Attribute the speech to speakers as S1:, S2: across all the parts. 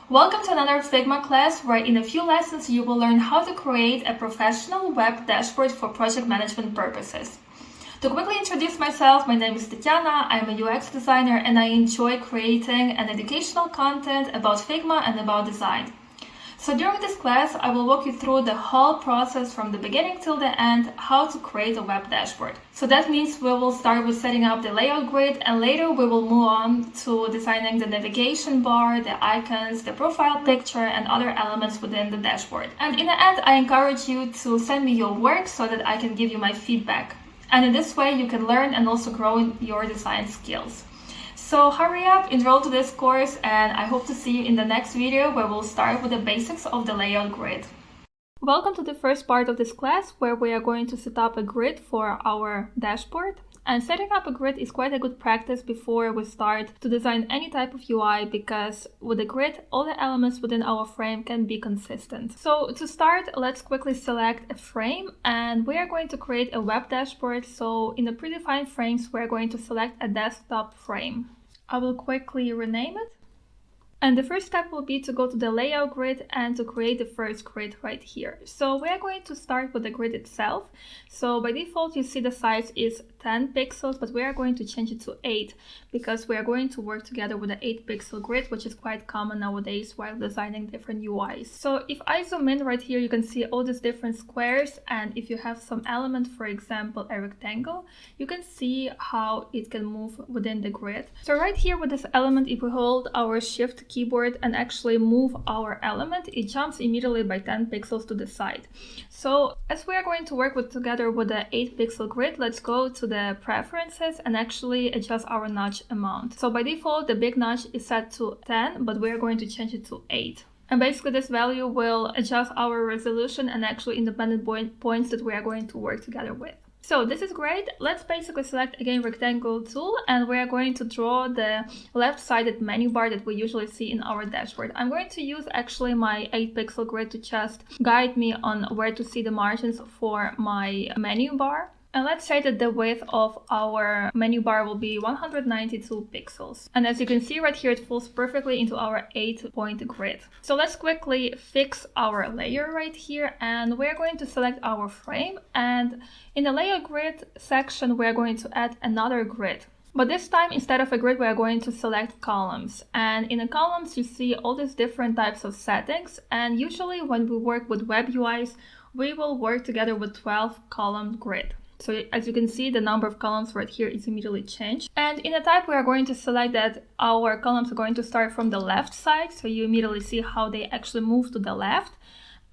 S1: Welcome to another Figma class where in a few lessons you will learn how to create a professional web dashboard for project management purposes. To quickly introduce myself, my name is Tatiana, I'm a UX designer and I enjoy creating an educational content about Figma and about design. So during this class, I will walk you through the whole process from the beginning till the end, how to create a web dashboard. So that means we will start with setting up the layout grid and later we will move on to designing the navigation bar, the icons, the profile picture and other elements within the dashboard. And in the end, I encourage you to send me your work so that I can give you my feedback. And in this way, you can learn and also grow in your design skills. So hurry up, enroll to this course, and I hope to see you in the next video where we'll start with the basics of the layout grid. Welcome to the first part of this class where we are going to set up a grid for our dashboard. And setting up a grid is quite a good practice before we start to design any type of UI because with a grid, all the elements within our frame can be consistent. So to start, let's quickly select a frame and we are going to create a web dashboard. So in the predefined frames, we're going to select a desktop frame. I will quickly rename it. And the first step will be to go to the layout grid and to create the first grid right here. So we are going to start with the grid itself. So by default, you see the size is 10 pixels, but we are going to change it to 8 because we are going to work together with the 8 pixel grid, which is quite common nowadays while designing different UIs. So if I zoom in right here, you can see all these different squares. And if you have some element, for example, a rectangle, you can see how it can move within the grid. So right here with this element, if we hold our shift keyboard and actually move our element, it jumps immediately by 10 pixels to the side. So as we are going to work together with the 8 pixel grid, let's go to the preferences and actually adjust our notch amount. So by default, the big notch is set to 10, but we are going to change it to 8. And basically this value will adjust our resolution and actually independent points that we are going to work together with. So this is great. Let's basically select again rectangle tool and we are going to draw the left-sided menu bar that we usually see in our dashboard. I'm going to use actually my 8 pixel grid to just guide me on where to see the margins for my menu bar. And let's say that the width of our menu bar will be 192 pixels. And as you can see right here, it falls perfectly into our 8-point grid. So let's quickly fix our layer right here. And we're going to select our frame. And in the layer grid section, we're going to add another grid. But this time, instead of a grid, we are going to select columns. And in the columns, you see all these different types of settings. And usually when we work with web UIs, we will work together with 12-column grid. So as you can see, the number of columns right here is immediately changed. And in the type, we are going to select that our columns are going to start from the left side. So you immediately see how they actually move to the left.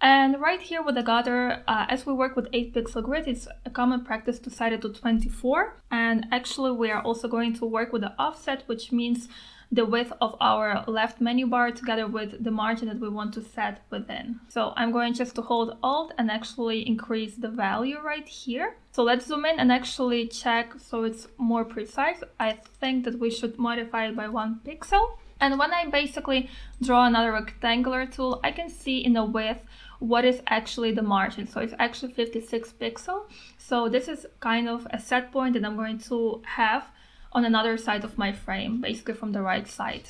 S1: And right here with the gutter, as we work with 8 pixel grid, it's a common practice to set it to 24. And actually, we are also going to work with the offset, which means the width of our left menu bar together with the margin that we want to set within. So I'm going just to hold Alt and actually increase the value right here. So let's zoom in and actually check so it's more precise. I think that we should modify it by 1 pixel. And when I basically draw another rectangular tool, I can see in the width what is actually the margin. So it's actually 56 pixel. So this is kind of a set point that I'm going to have on another side of my frame, basically from the right side.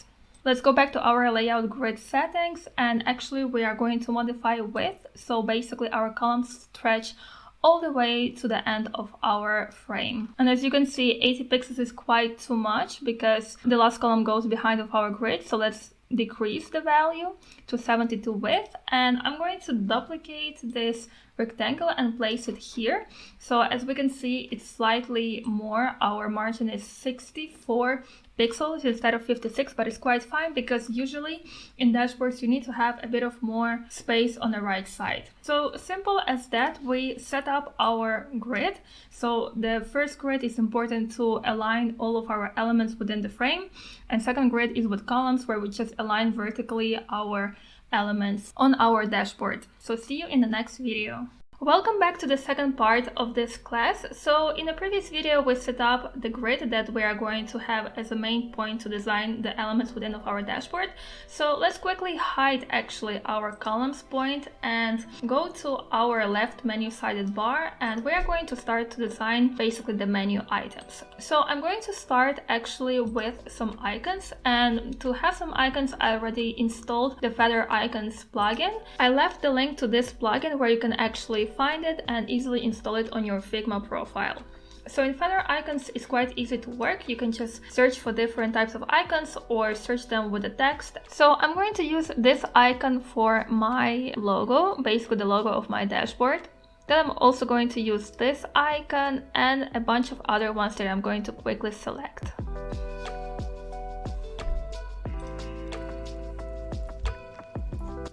S1: Let's go back to our layout grid settings and actually we are going to modify width. So basically our columns stretch all the way to the end of our frame. And as you can see, 80 pixels is quite too much because the last column goes behind of our grid. So let's decrease the value to 72 width and I'm going to duplicate this rectangle and place it here. So as we can see, it's slightly more. Our margin is 64 pixels instead of 56, but it's quite fine because usually in dashboards you need to have a bit of more space on the right side. So simple as that, we set up our grid. So the first grid is important to align all of our elements within the frame, and second grid is with columns where we just align vertically our elements on our dashboard. So see you in the next video. Welcome back to the second part of this class. So in the previous video we set up the grid that we are going to have as a main point to design the elements within of our dashboard. So let's quickly hide actually our columns point and go to our left menu sided bar, and we are going to start to design basically the menu items. So I'm going to start actually with some icons, and to have some icons I already installed the Feather Icons plugin. I left the link to this plugin where you can actually find it and easily install it on your Figma profile. So in Feather Icons it's quite easy to work. You can just search for different types of icons or search them with the text. So I'm going to use this icon for my logo, basically the logo of my dashboard. Then I'm also going to use this icon and a bunch of other ones that I'm going to quickly select.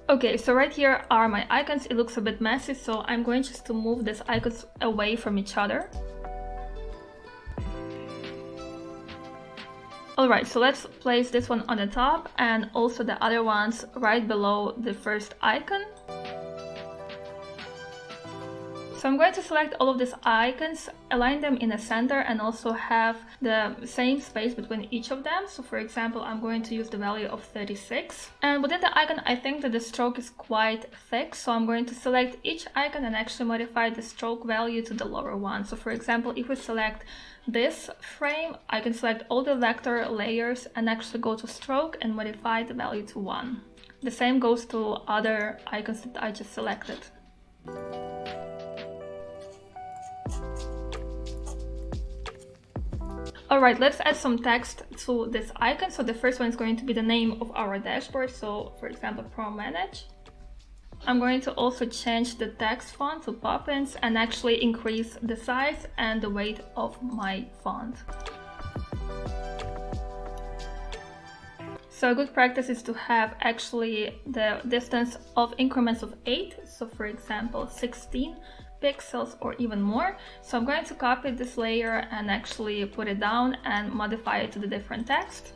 S1: Okay, so right here are my icons. It looks a bit messy, so I'm going just to move these icons away from each other. Alright, so let's place this one on the top and also the other ones right below the first icon. So I'm going to select all of these icons, align them in the center, and also have the same space between each of them. So for example, I'm going to use the value of 36. And within the icon, I think that the stroke is quite thick. So I'm going to select each icon and actually modify the stroke value to the lower one. So for example, if we select this frame, I can select all the vector layers and actually go to stroke and modify the value to 1. The same goes to other icons that I just selected. Alright, let's add some text to this icon. So the first one is going to be the name of our dashboard. So for example, ProManage. I'm going to also change the text font to Poppins and actually increase the size and the weight of my font. So a good practice is to have actually the distance of increments of 8. So for example, 16 pixels or even more. So I'm going to copy this layer and actually put it down and modify it to the different text.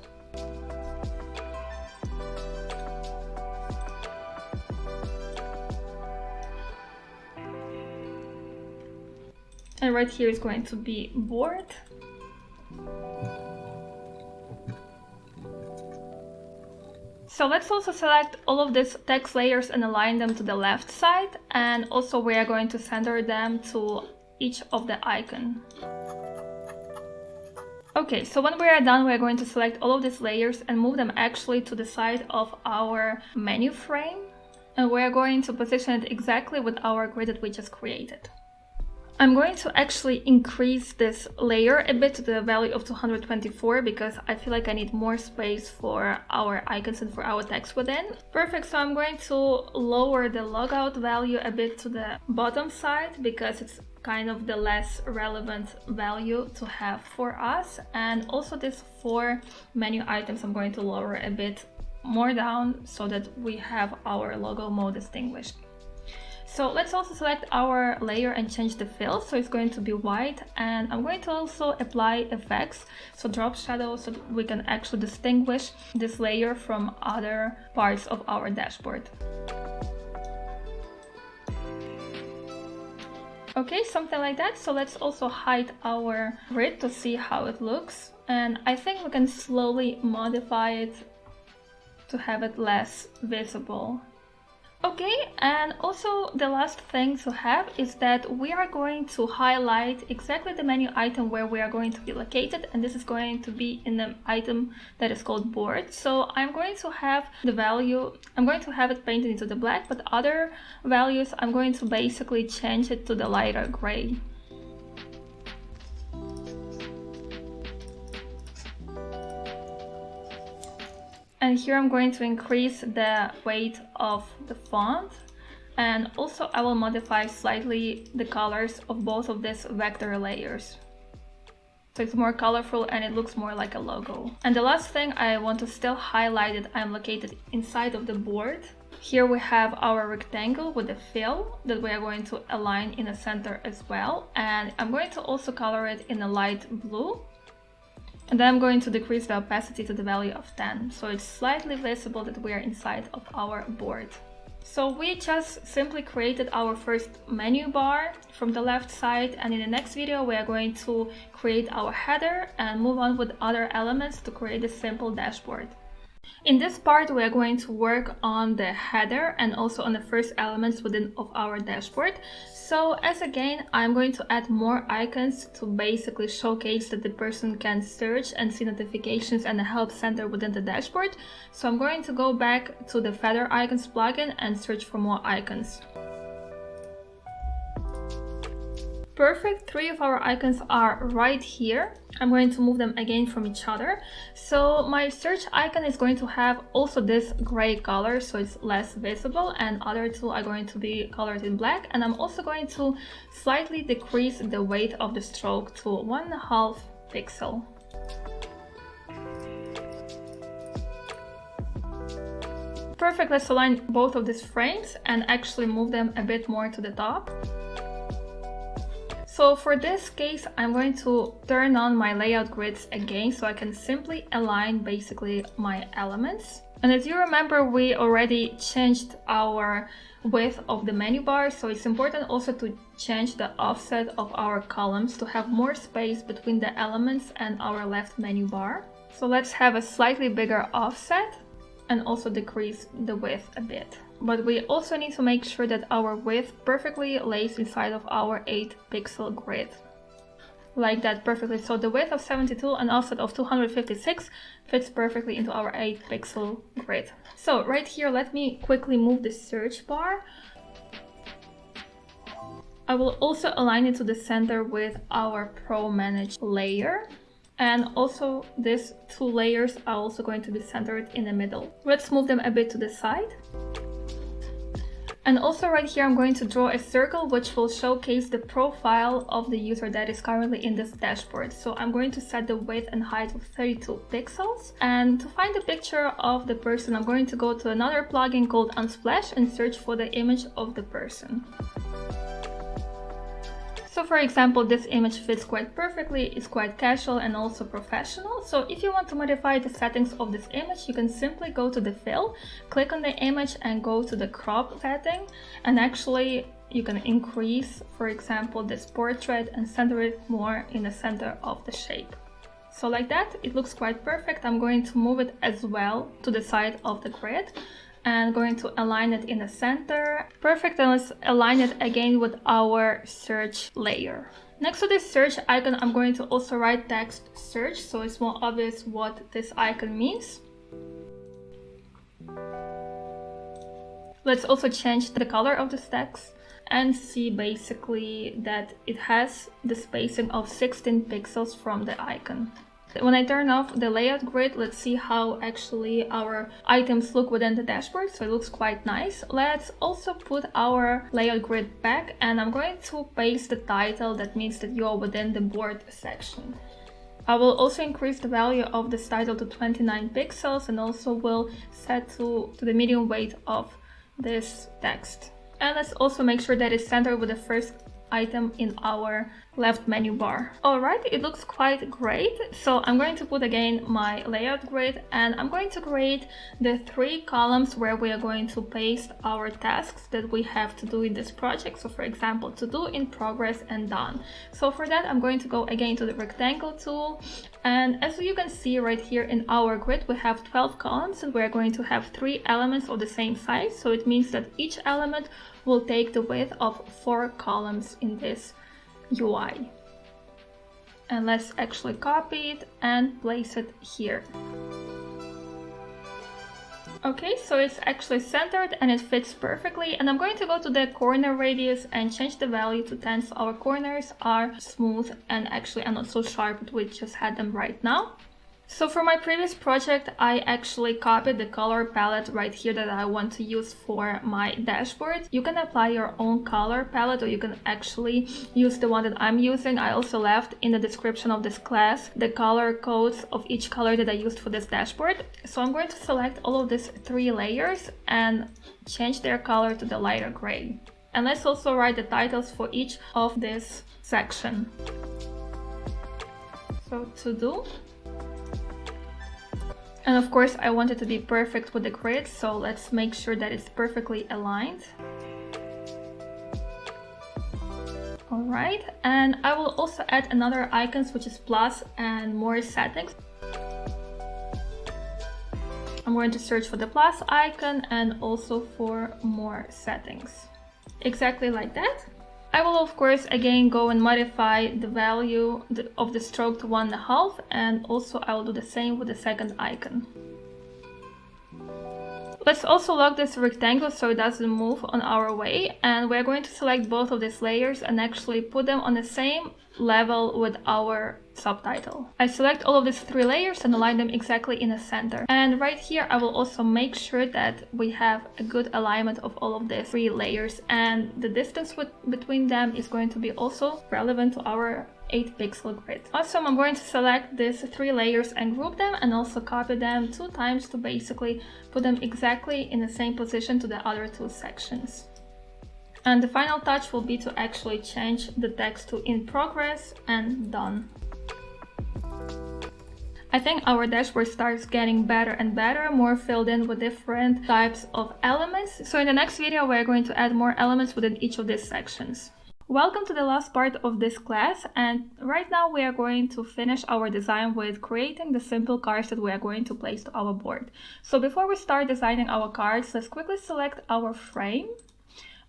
S1: And right here is going to be board. So let's also select all of these text layers and align them to the left side, and also we are going to center them to each of the icon. Okay, so when we are done, we are going to select all of these layers and move them actually to the side of our menu frame, and we are going to position it exactly with our grid that we just created. I'm going to actually increase this layer a bit to the value of 224 because I feel like I need more space for our icons and for our text within. Perfect, so I'm going to lower the logout value a bit to the bottom side because it's kind of the less relevant value to have for us. And also these 4 menu items I'm going to lower a bit more down so that we have our logo more distinguished. So let's also select our layer and change the fill, so it's going to be white, and I'm going to also apply effects, so drop shadow, so that we can actually distinguish this layer from other parts of our dashboard. Okay, something like that. So let's also hide our grid to see how it looks, and I think we can slowly modify it to have it less visible. Okay, and also the last thing to have is that we are going to highlight exactly the menu item where we are going to be located, and this is going to be in the item that is called board. So I'm going to have the value, I'm going to have it painted into the black, but other values I'm going to basically change it to the lighter gray. And here I'm going to increase the weight of the font, and also I will modify slightly the colors of both of these vector layers. So it's more colorful and it looks more like a logo. And the last thing I want to still highlight that I'm located inside of the board. Here we have our rectangle with the fill that we are going to align in the center as well. And I'm going to also color it in a light blue. And then I'm going to decrease the opacity to the value of 10, so it's slightly visible that we are inside of our board. So we just simply created our first menu bar from the left side, and in the next video we are going to create our header and move on with other elements to create a simple dashboard. In this part we are going to work on the header and also on the first elements within of our dashboard. So as again, I'm going to add more icons to basically showcase that the person can search and see notifications and the help center within the dashboard. So I'm going to go back to the Feather Icons plugin and search for more icons. Perfect, 3 of our icons are right here. I'm going to move them again from each other. So my search icon is going to have also this gray color, so it's less visible, and other 2 are going to be colored in black. And I'm also going to slightly decrease the weight of the stroke to 1.5 pixel. Perfect, let's align both of these frames and actually move them a bit more to the top. So for this case, I'm going to turn on my layout grids again so I can simply align basically my elements. And as you remember, we already changed our width of the menu bar, so it's important also to change the offset of our columns to have more space between the elements and our left menu bar. So let's have a slightly bigger offset and also decrease the width a bit. But we also need to make sure that our width perfectly lays inside of our 8 pixel grid. Like that, perfectly. So the width of 72 and offset of 256 fits perfectly into our 8 pixel grid. So right here, let me quickly move the search bar. I will also align it to the center with our Pro Manage layer. And also these 2 layers are also going to be centered in the middle. Let's move them a bit to the side. And also right here, I'm going to draw a circle which will showcase the profile of the user that is currently in this dashboard. So I'm going to set the width and height of 32 pixels. And to find the picture of the person, I'm going to go to another plugin called Unsplash and search for the image of the person. So for example, this image fits quite perfectly, it's quite casual and also professional. So if you want to modify the settings of this image, you can simply go to the fill, click on the image and go to the crop setting. And actually you can increase, for example, this portrait and center it more in the center of the shape. So like that, it looks quite perfect. I'm going to move it as well to the side of the grid. And going to align it in the center. Perfect, and let's align it again with our search layer. Next to this search icon, I'm going to also write text search, so it's more obvious what this icon means. Let's also change the color of this text and see basically that it has the spacing of 16 pixels from the icon. When I turn off the layout grid, let's see how actually our items look within the dashboard. So it looks quite nice. Let's also put our layout grid back, and I'm going to paste the title. That means that you are within the board section. I will also increase the value of this title to 29 pixels and also will set to the medium weight of this text. And let's also make sure that it's centered with the first item in our left menu bar. Alright, it looks quite great. So I'm going to put again my layout grid, and I'm going to create the 3 columns where we are going to paste our tasks that we have to do in this project. So for example, to do, in progress, and done. So for that, I'm going to go again to the rectangle tool, and as you can see right here in our grid, we have 12 columns and we're going to have 3 elements of the same size. So it means that each element will take the width of 4 columns in this UI. And let's actually copy it and place it here. Okay, so it's actually centered and it fits perfectly. And I'm going to go to the corner radius and change the value to 10 so our corners are smooth and actually are not so sharp, but we just had them right now. So for my previous project, I actually copied the color palette right here that I want to use for my dashboard. You can apply your own color palette, or you can actually use the one that I'm using. I also left in the description of this class the color codes of each color that I used for this dashboard. So I'm going to select all of these 3 layers and change their color to the lighter gray. And let's also write the titles for each of this section. So to do, And of course, I want it to be perfect with the grid, so let's make sure that it's perfectly aligned. Alright, and I will also add another icons, which is plus and more settings. I'm going to search for the plus icon and also for more settings. Exactly like that. I will of course again go and modify the value of the stroke to 1.5, and also I will do the same with the second icon. Let's also lock this rectangle so it doesn't move on our way, and we're going to select both of these layers and actually put them on the same level with our subtitle. I select all of these 3 layers and align them exactly in the center. And right here I will also make sure that we have a good alignment of all of these 3 layers, and the distance between them is going to be also relevant to our 8 pixel grid. Awesome, I'm going to select these 3 layers and group them, and also copy them 2 times to basically put them exactly in the same position to the other 2 sections. And the final touch will be to actually change the text to in progress and done. I think our dashboard starts getting better and better, more filled in with different types of elements. So in the next video, we're going to add more elements within each of these sections. Welcome to the last part of this class, and right now we are going to finish our design with creating the simple cards that we are going to place to our board. So before we start designing our cards, let's quickly select our frame.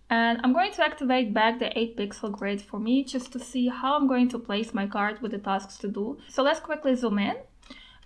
S1: And I'm going to activate back the 8 pixel grid for me, just to see how I'm going to place my card with the tasks to do. So let's quickly zoom in.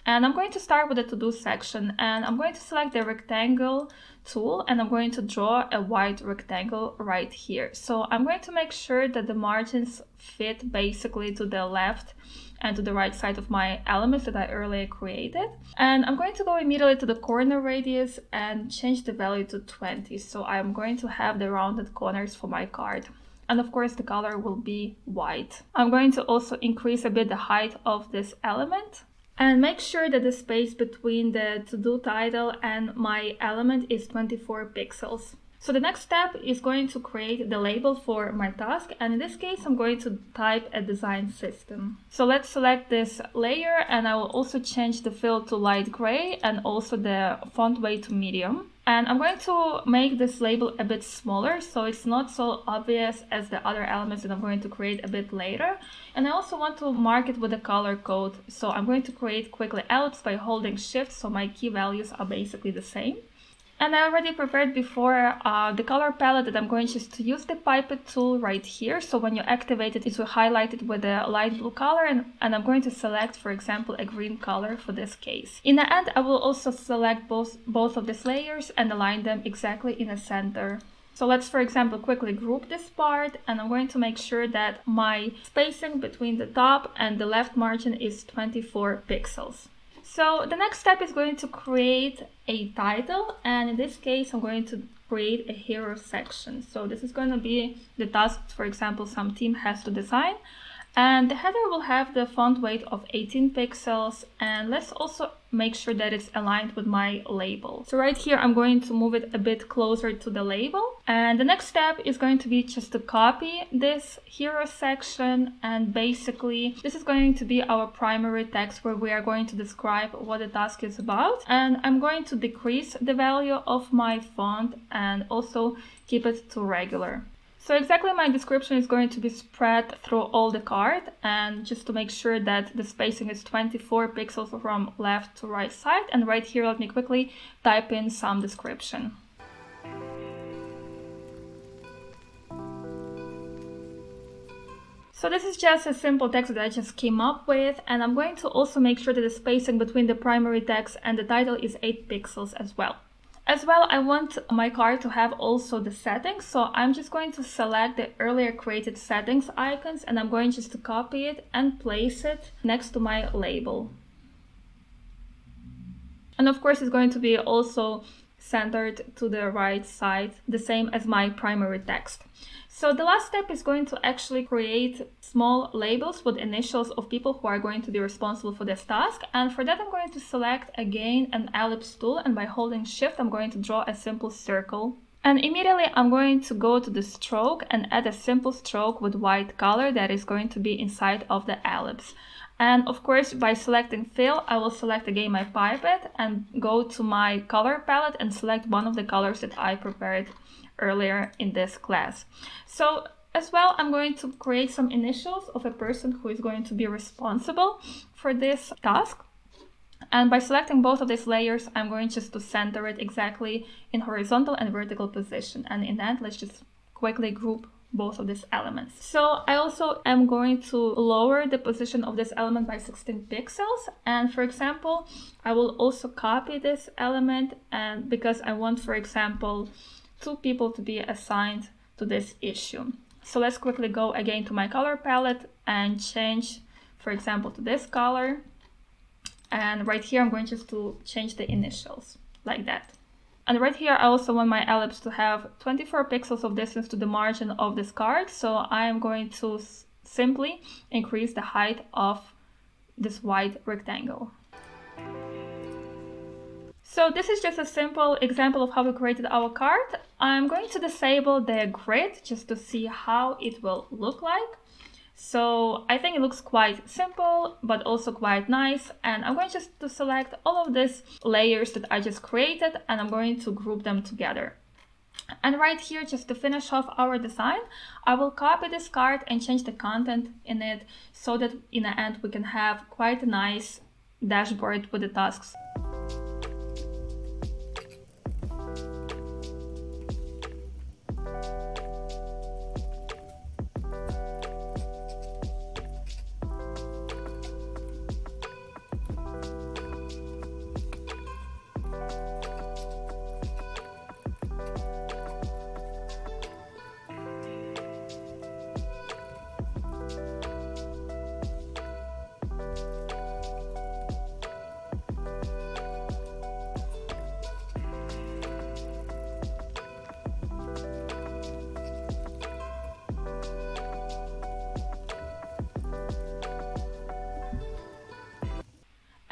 S1: And I'm going to start with the to-do section, and I'm going to select the rectangle tool, and I'm going to draw a white rectangle right here. So I'm going to make sure that the margins fit basically to the left and to the right side of my elements that I earlier created. And I'm going to go immediately to the corner radius and change the value to 20. So I'm going to have the rounded corners for my card. And of course the color will be white. I'm going to also increase a bit the height of this element. And make sure that the space between the to-do title and my element is 24 pixels. So the next step is going to create the label for my task, and in this case I'm going to type a design system. So let's select this layer, and I will also change the fill to light gray and also the font weight to medium. And I'm going to make this label a bit smaller so it's not so obvious as the other elements that I'm going to create a bit later. And I also want to mark it with a color code. So I'm going to create quickly ellipse by holding shift, so my key values are basically the same. And I already prepared before the color palette that I'm going just to use the pipette tool right here. So when you activate it, it will highlight it with a light blue color, and I'm going to select, for example, a green color for this case. In the end, I will also select both of these layers and align them exactly in the center. So let's, for example, quickly group this part, and I'm going to make sure that my spacing between the top and the left margin is 24 pixels. So the next step is going to create a title, and in this case I'm going to create a hero section. So this is going to be the task, for example, some team has to design. And the header will have the font weight of 18 pixels, and let's also make sure that it's aligned with my label. So right here I'm going to move it a bit closer to the label, and the next step is going to be just to copy this hero section, and basically this is going to be our primary text where we are going to describe what the task is about. And I'm going to decrease the value of my font and also keep it to regular. So exactly my description is going to be spread through all the card, and just to make sure that the spacing is 24 pixels from left to right side. And right here, let me quickly type in some description. So this is just a simple text that I just came up with, and I'm going to also make sure that the spacing between the primary text and the title is 8 pixels as well. As well, I want my card to have also the settings, so I'm just going to select the earlier created settings icons, and I'm going just to copy it and place it next to my label. And of course, it's going to be also centered to the right side, the same as my primary text. So the last step is going to actually create small labels with initials of people who are going to be responsible for this task. And for that, I'm going to select again an ellipse tool, and by holding shift, I'm going to draw a simple circle. And immediately I'm going to go to the stroke and add a simple stroke with white color that is going to be inside of the ellipse. And of course, by selecting fill, I will select again my pipette and go to my color palette and select one of the colors that I prepared earlier in this class. So as well, I'm going to create some initials of a person who is going to be responsible for this task. And by selecting both of these layers, I'm going just to center it exactly in horizontal and vertical position. And in that, let's just quickly group both of these elements. So I also am going to lower the position of this element by 16 pixels. And for example, I will also copy this element, and because I want, for example, 2 people to be assigned to this issue. So let's quickly go again to my color palette and change, for example, to this color. And right here, I'm going just to change the initials like that. And right here, I also want my ellipse to have 24 pixels of distance to the margin of this card. So I am going to simply increase the height of this white rectangle. So this is just a simple example of how we created our card. I'm going to disable the grid just to see how it will look like. So I think it looks quite simple, but also quite nice. And I'm going just to select all of these layers that I just created, and I'm going to group them together. And right here, just to finish off our design, I will copy this card and change the content in it so that in the end, we can have quite a nice dashboard with the tasks.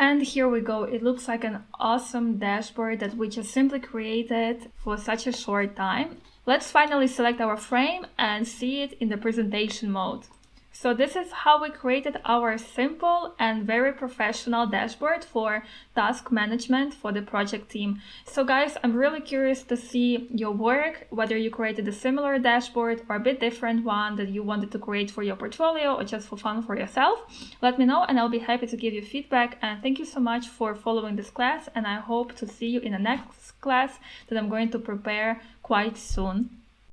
S1: And here we go. It looks like an awesome dashboard that we just simply created for such a short time. Let's finally select our frame and see it in the presentation mode. So this is how we created our simple and very professional dashboard for task management for the project team. So guys, I'm really curious to see your work, whether you created a similar dashboard or a bit different one that you wanted to create for your portfolio or just for fun for yourself. Let me know and I'll be happy to give you feedback. And thank you so much for following this class, and I hope to see you in the next class that I'm going to prepare quite soon.